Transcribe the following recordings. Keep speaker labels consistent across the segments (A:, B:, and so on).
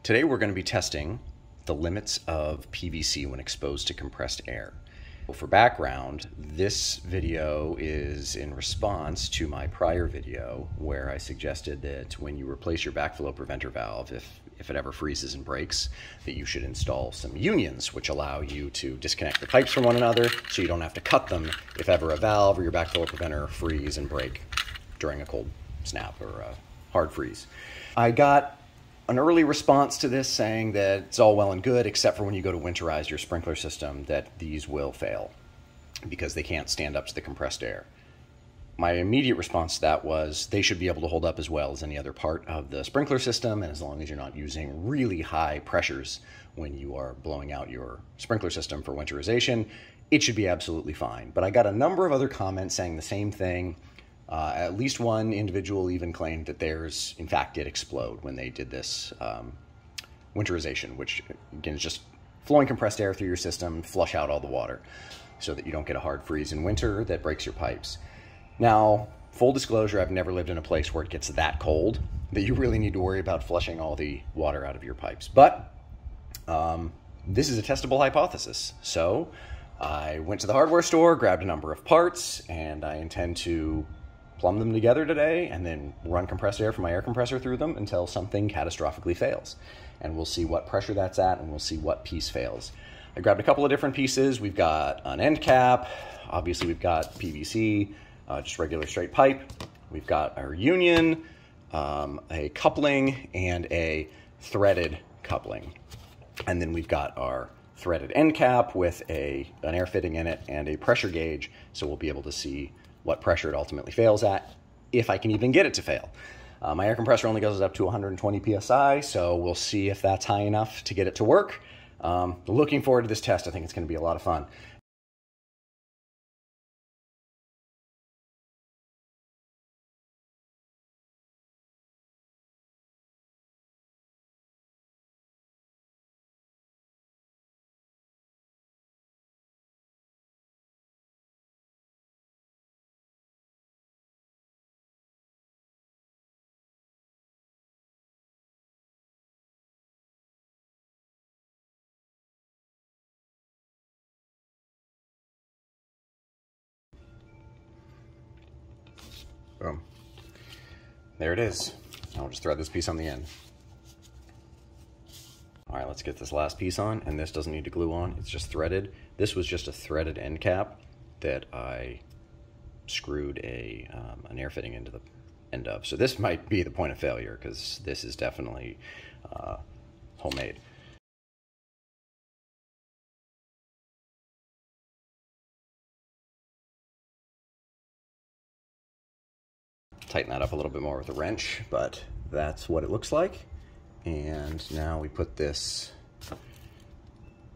A: Today we're going to be testing the limits of PVC when exposed to compressed air. For background, this video is in response to my prior video where I suggested that when you replace your backflow preventer valve, if it ever freezes and breaks, that you should install some unions which allow you to disconnect the pipes from one another so you don't have to cut them if ever a valve or your backflow preventer freeze and break during a cold snap or a hard freeze. I got an early response to this saying that it's all well and good except for when you go to winterize your sprinkler system that these will fail because they can't stand up to the compressed air. My immediate response to that was they should be able to hold up as well as any other part of the sprinkler system, and as long as you're not using really high pressures when you are blowing out your sprinkler system for winterization, it should be absolutely fine. But I got a number of other comments saying the same thing. At least one individual even claimed that theirs, in fact, did explode when they did this winterization, which, again, is just flowing compressed air through your system, flush out all the water so that you don't get a hard freeze in winter that breaks your pipes. Now, full disclosure, I've never lived in a place where it gets that cold that you really need to worry about flushing all the water out of your pipes. But this is a testable hypothesis. So I went to the hardware store, grabbed a number of parts, and I intend to plumb them together today and then run compressed air from my air compressor through them until something catastrophically fails. And we'll see what pressure that's at and we'll see what piece fails. I grabbed a couple of different pieces. We've got an end cap. Obviously we've got PVC, just regular straight pipe. We've got our union, a coupling, and a threaded coupling. And then we've got our threaded end cap with an air fitting in it and a pressure gauge, so we'll be able to see what pressure it ultimately fails at, if I can even get it to fail. My air compressor only goes up to 120 psi, so we'll see if that's high enough to get it to work. Looking forward to this test. I think it's going to be a lot of fun. Boom. There it is. I'll just thread this piece on the end. All right, let's get this last piece on, and this doesn't need to glue on. It's just threaded. This was just a threaded end cap that I screwed an air fitting into the end of. So this might be the point of failure because this is definitely homemade. Tighten that up a little bit more with a wrench, but that's what it looks like. And now we put this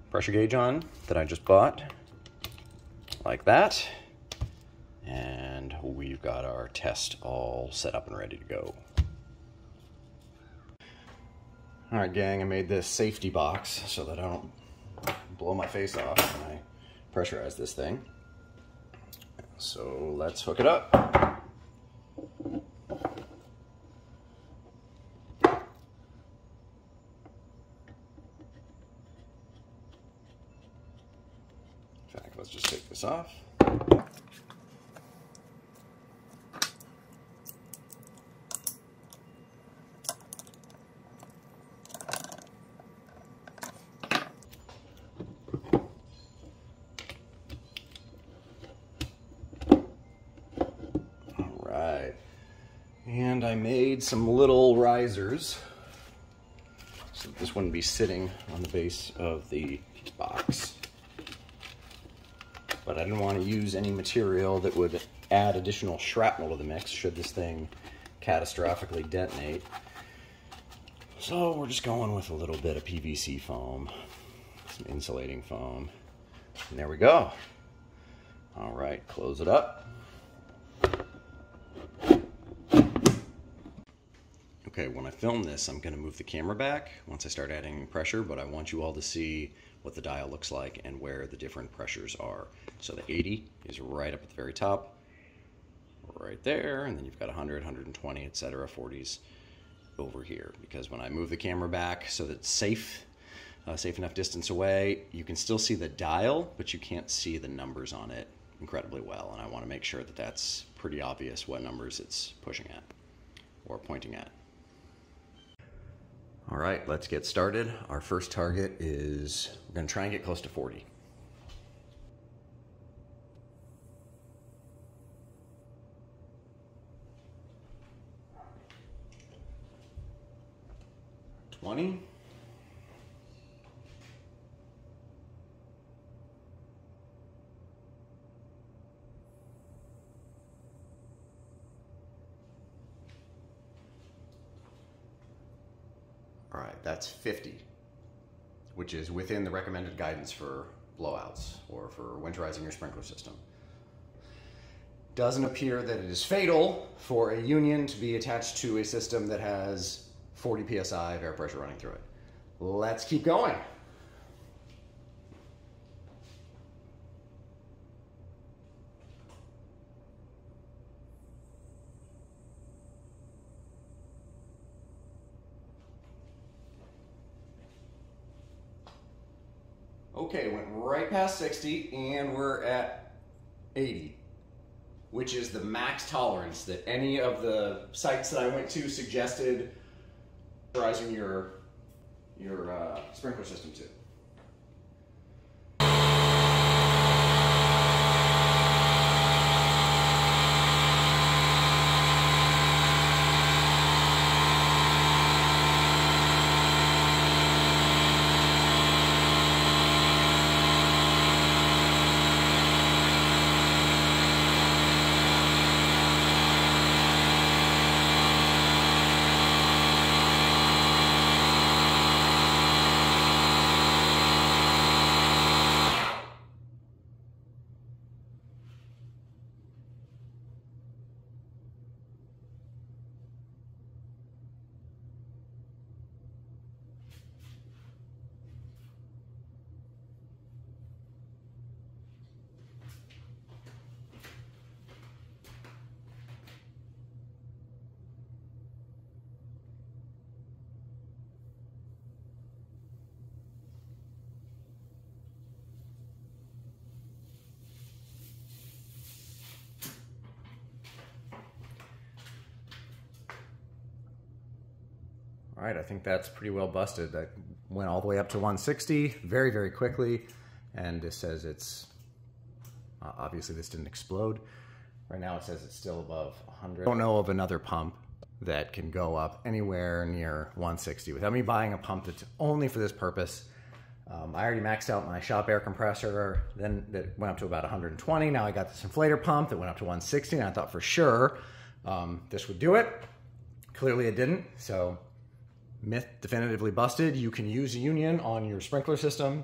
A: pressure gauge on that I just bought, like that. And we've got our test all set up and ready to go. All right, gang, I made this safety box so that I don't blow my face off when I pressurize this thing. So let's hook it up. In fact, let's just take this off. All right. And I made some little risers so that this wouldn't be sitting on the base of the box. But I didn't want to use any material that would add additional shrapnel to the mix should this thing catastrophically detonate. So we're just going with a little bit of PVC foam, some insulating foam, and there we go. All right, close it up. Okay, when I film this, I'm going to move the camera back once I start adding pressure, but I want you all to see what the dial looks like and where the different pressures are. So the 80 is right up at the very top, right there, and then you've got 100, 120, etc., 40s over here, because when I move the camera back so that it's safe enough distance away, you can still see the dial, but you can't see the numbers on it incredibly well. And I want to make sure that that's pretty obvious what numbers it's pushing at or pointing at. All right, let's get started. Our first target is, we're going to try and get close to 40. All right, that's 50, which is within the recommended guidance for blowouts or for winterizing your sprinkler system. Doesn't appear that it is fatal for a union to be attached to a system that has 40 psi of air pressure running through it. Let's keep going. Okay, went right past 60 and we're at 80, which is the max tolerance that any of the sites that I went to suggested rising your sprinkler system to. All right, I think that's pretty well busted. That went all the way up to 160 very, very quickly. And this says it's, obviously this didn't explode. Right now it says it's still above 100. I don't know of another pump that can go up anywhere near 160 without me buying a pump that's only for this purpose. I already maxed out my shop air compressor, then that went up to about 120. Now I got this inflator pump that went up to 160, and I thought for sure this would do it. Clearly it didn't, so myth definitively busted. You can use a union on your sprinkler system,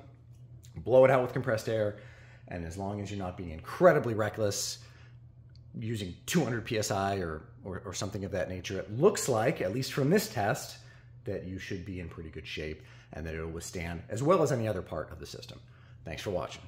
A: blow it out with compressed air, and as long as you're not being incredibly reckless, using 200 psi or something of that nature, it looks like, at least from this test, that you should be in pretty good shape and that it'll withstand as well as any other part of the system. Thanks for watching.